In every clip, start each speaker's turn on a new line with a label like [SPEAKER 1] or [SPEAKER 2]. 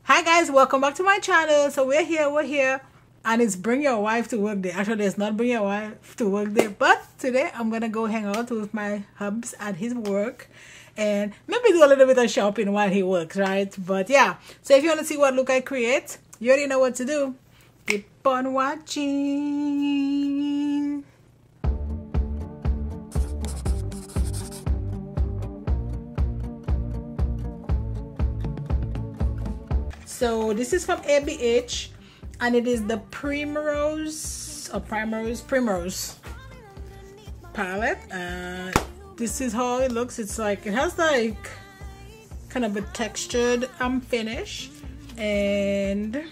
[SPEAKER 1] Hi guys, welcome back to my channel. So we're here and it's bring your wife to work day. Actually, it's not bring your wife to work day, but today I'm gonna go hang out with my hubs at his work and maybe do a little bit of shopping while he works, right? But yeah, so if you want to see what look I create, you already know what to do. Keep on watching. So this is from ABH and it is the Primrose palette. This is how it looks. It's like, it has like kind of a textured finish, and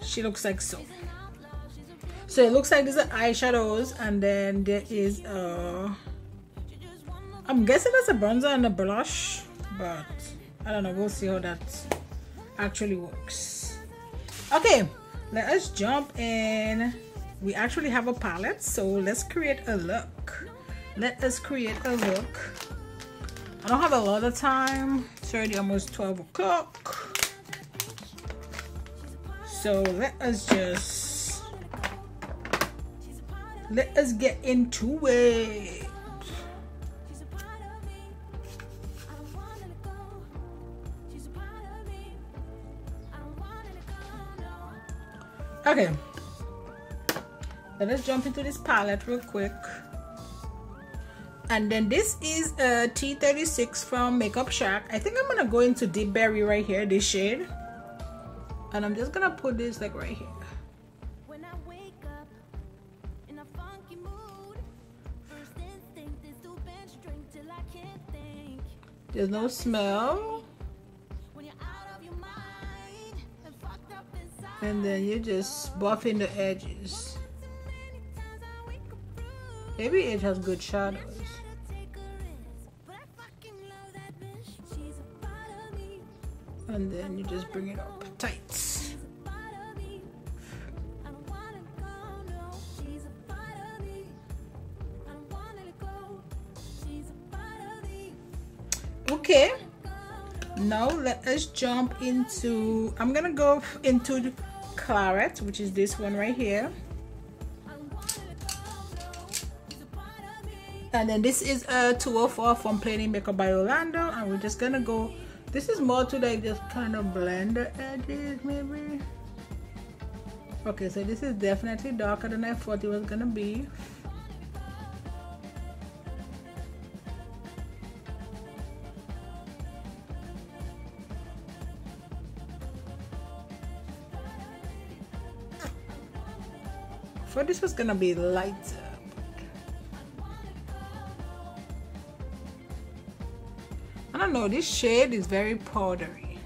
[SPEAKER 1] she looks like so. So it looks like these are eyeshadows, and then there is I'm guessing that's a bronzer and a blush, but I don't know, we'll see how that actually works. Okay, let us jump in. We actually have a palette, so let's create a look. Let us create a look. I don't have a lot of time. It's already almost 12 o'clock. So let us get into it. Okay, let us jump into this palette real quick. And then this is a T36 from Makeup Shack. I think I'm gonna go into Deep Berry right here, this shade, and I'm just gonna put this like right here. There's no smell. And then you just buff in the edges. Maybe it has good shadows. And then you just bring it up tight. Okay. Now let us jump into, I'm gonna go into Claret, which is this one right here, and then this is a 204 from Plain Makeup by Yolondo, and we're just gonna go, this is more to like just kind of blend the edges maybe. Okay, so this is definitely darker than I thought it was gonna be. I thought this was gonna be lighter. I don't know, this shade is very powdery.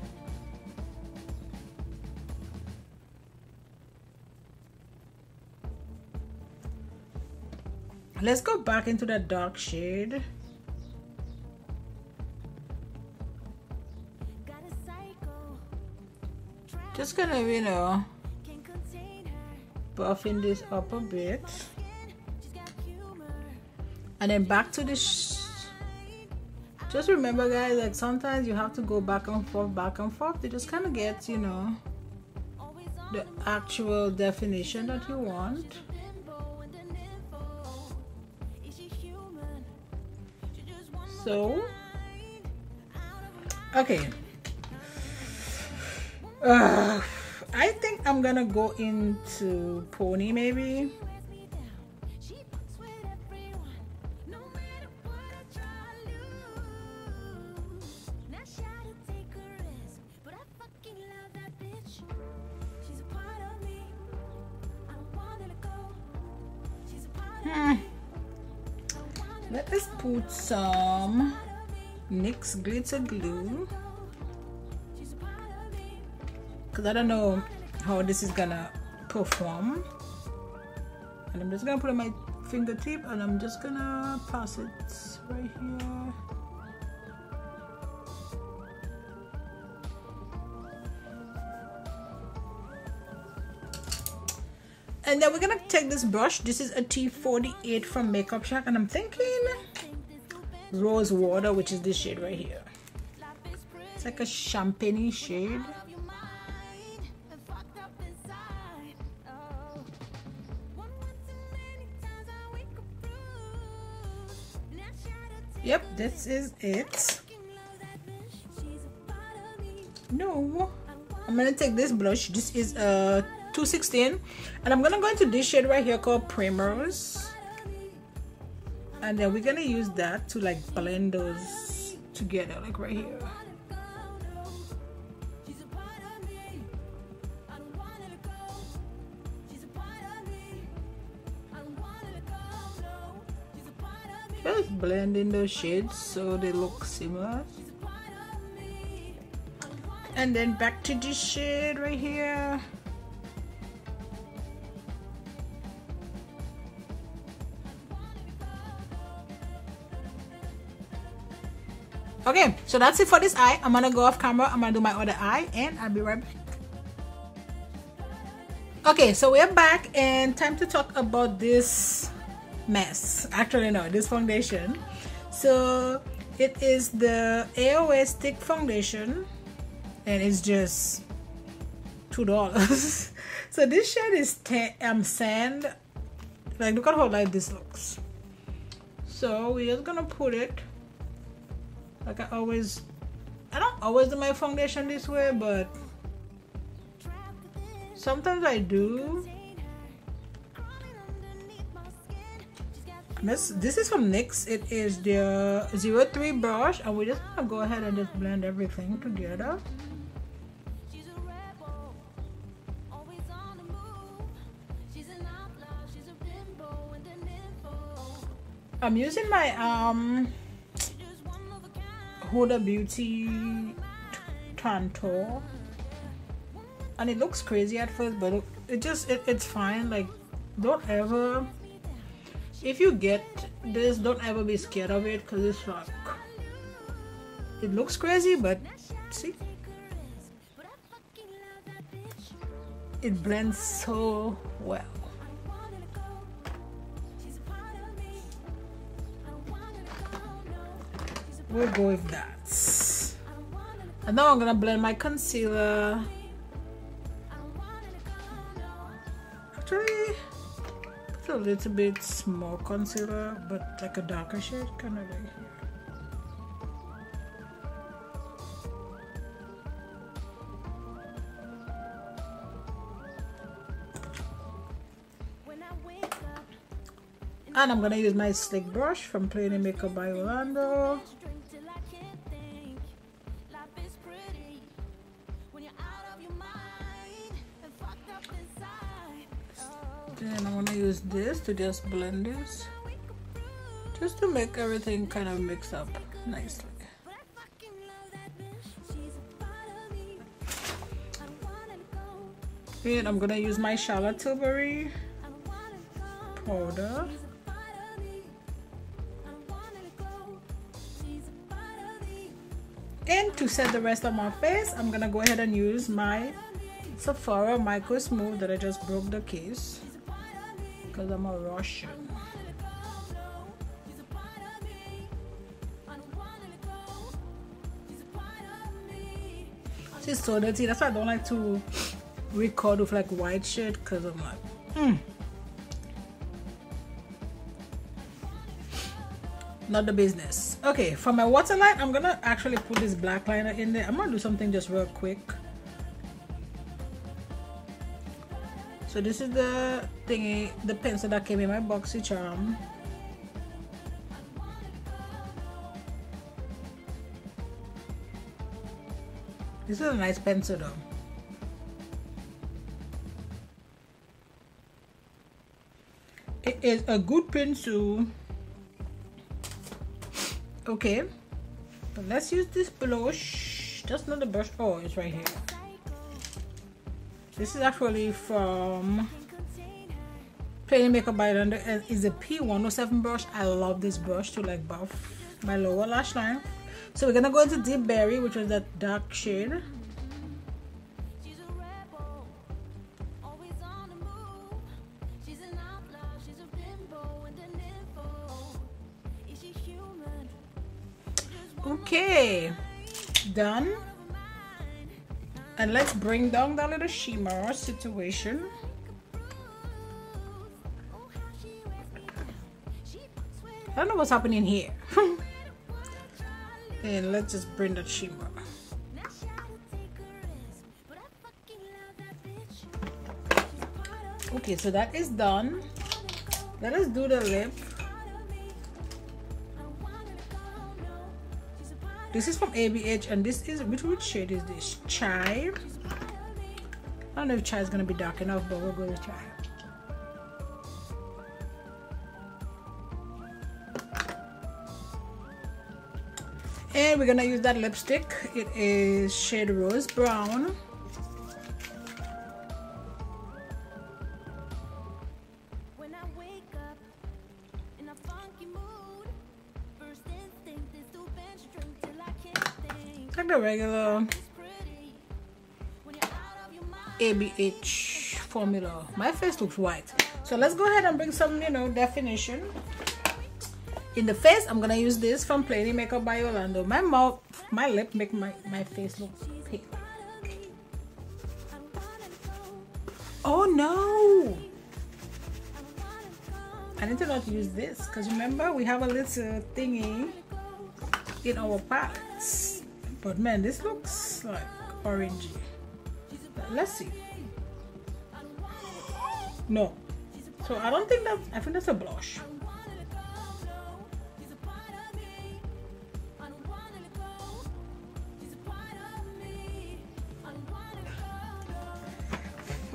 [SPEAKER 1] Let's go back into that dark shade. Just gonna, you know, buffing this up a bit, and then back to this. Just remember guys, like sometimes you have to go back and forth to just kind of get, you know, the actual definition that you want. So okay, I think I'm gonna go into Pony maybe. Let us put some NYX Glitter Glue, because I don't know how this is gonna perform, and I'm just gonna put on my fingertip and I'm just gonna pass it right here. And then we're gonna take this brush. This is a T48 from Makeup Shack, and I'm thinking Rose Water, which is this shade right here. like a champagne shade. Yep, this is it. No, I'm gonna take this blush. This is 216, and I'm gonna go into this shade right here called Primrose, and then we're gonna use that to like blend those together, like right here. Just blending those shades so they look similar. And then back to this shade right here. Okay, so that's it for this eye. I'm gonna go off camera. I'm gonna do my other eye and I'll be right back. Okay, so we're back and time to talk about this mess. Actually no, this foundation. So it is the AOA stick foundation and it's just $2. So this shade is sand. Like, look at how light this looks. So we're just gonna put it like I don't always do my foundation this way, but sometimes I do. This is from NYX. It is the 03 brush, and we're just gonna go ahead and just blend everything together. I'm using my HudaBeauty Tantour, and it looks crazy at first, but it's fine. Like, don't ever, if you get this, don't ever be scared of it, because it's like, it looks crazy, but see, it blends so well. We'll go with that. And now I'm gonna blend my concealer. Actually, it's a little bit more concealer, but like a darker shade, kind of right here. And I'm gonna use my slick brush from Plain Makeup by Yolondo. Then I'm gonna use this to just blend this, just to make everything kind of mix up nicely. And I'm gonna use my Charlotte Tilbury powder. And to set the rest of my face, I'm gonna go ahead and use my Sephora Microsmooth that I just broke the case, because I'm a Russian. She's so dirty. That's why I don't like to record with like white shit, because I'm like, not the business. Okay, for my waterline, I'm gonna actually put this black liner in there. I'm gonna do something just real quick. So this is the thingy, the pencil that came in my boxy charm. This is a nice pencil though. It is a good pencil. Okay, but let's use this blush. That's not the brush. Oh, it's right here. This is actually from Plain Makeup by Yolondo, and it's a P107 brush. I love this brush to like buff my lower lash line. So we're gonna go into Deep Berry, which is that dark shade. Okay, done. And let's bring down that little shimmer situation. I don't know what's happening here. And let's just bring that shimmer. Okay, so that is done. Let us do the lip. This is from ABH, and this is which shade is this? Chai. I don't know if chai is gonna be dark enough, but we'll go with chai. And we're gonna use that lipstick. It is shade Rose Brown. Like the regular ABH formula. My face looks white, so let's go ahead and bring some, you know, definition in the face. I'm gonna use this from Plainy Makeup by Yolondo. My lip make my face look pale. Oh no, I need to not use this because remember we have a little thingy in our palettes. But man, this looks like orangey. Let's see. No. So I don't think that, I think that's a blush.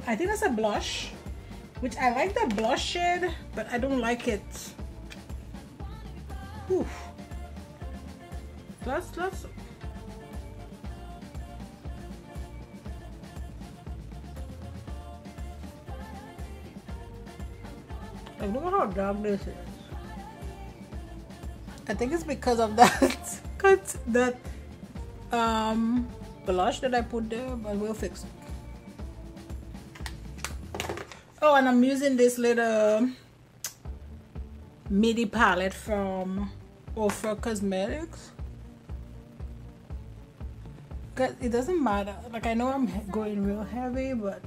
[SPEAKER 1] I think that's a blush, which I like the blush shade, but I don't like it. Oof. Let's like, look at how dark this is. I think it's because of that blush that I put there, but we'll fix it. Oh, and I'm using this little midi palette from Ofra Cosmetics. Cause it doesn't matter. Like, I know I'm going real heavy, but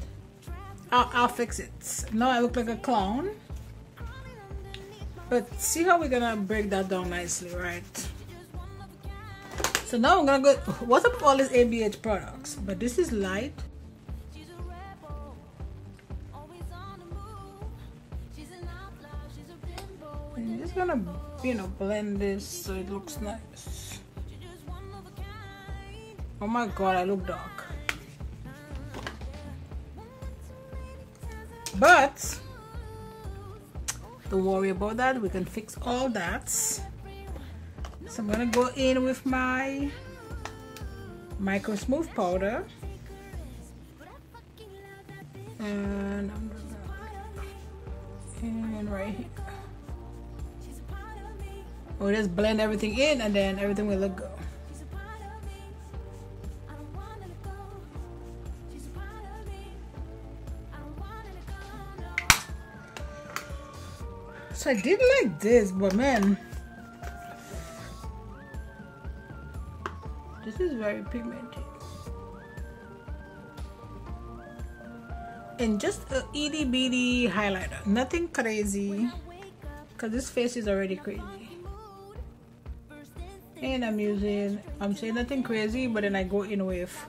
[SPEAKER 1] I'll fix it. Now I look like a clown. But see how we're gonna break that down nicely, right? So now I'm gonna go. What's up with all these ABH products? But this is light. I'm just gonna, you know, blend this so it looks nice. Oh my god, I look dark. But don't worry about that, we can fix all that. So I'm gonna go in with my Microsmooth powder, and I'm gonna, and right here. We'll just blend everything in, and then everything will look good. So I did like this, but man, this is very pigmented. And just a itty bitty highlighter, nothing crazy, because this face is already crazy. And I'm saying nothing crazy, but then I go in with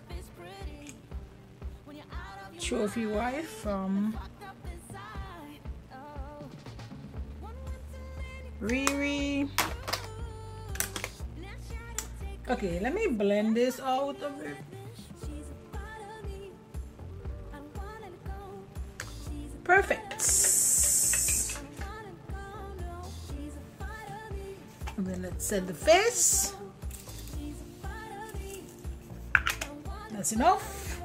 [SPEAKER 1] Trophy Wife from Riri. Okay, let me blend this out a bit. Perfect. And then let's set the face. That's enough.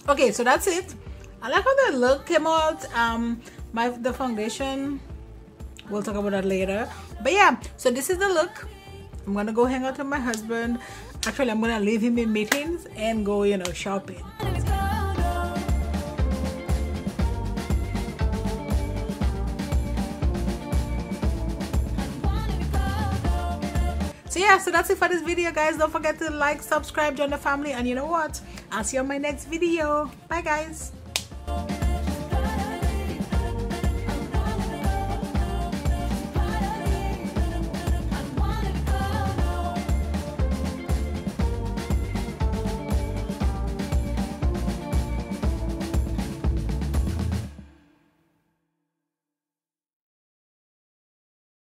[SPEAKER 1] Okay, so that's it. I like how the look came out. The foundation, we'll talk about that later. But yeah, so this is the look. I'm gonna go hang out with my husband. Actually, I'm gonna leave him in meetings and go, you know, shopping. So yeah, so that's it for this video, guys. Don't forget to like, subscribe, join the family, and you know what, I'll see you on my next video. Bye guys.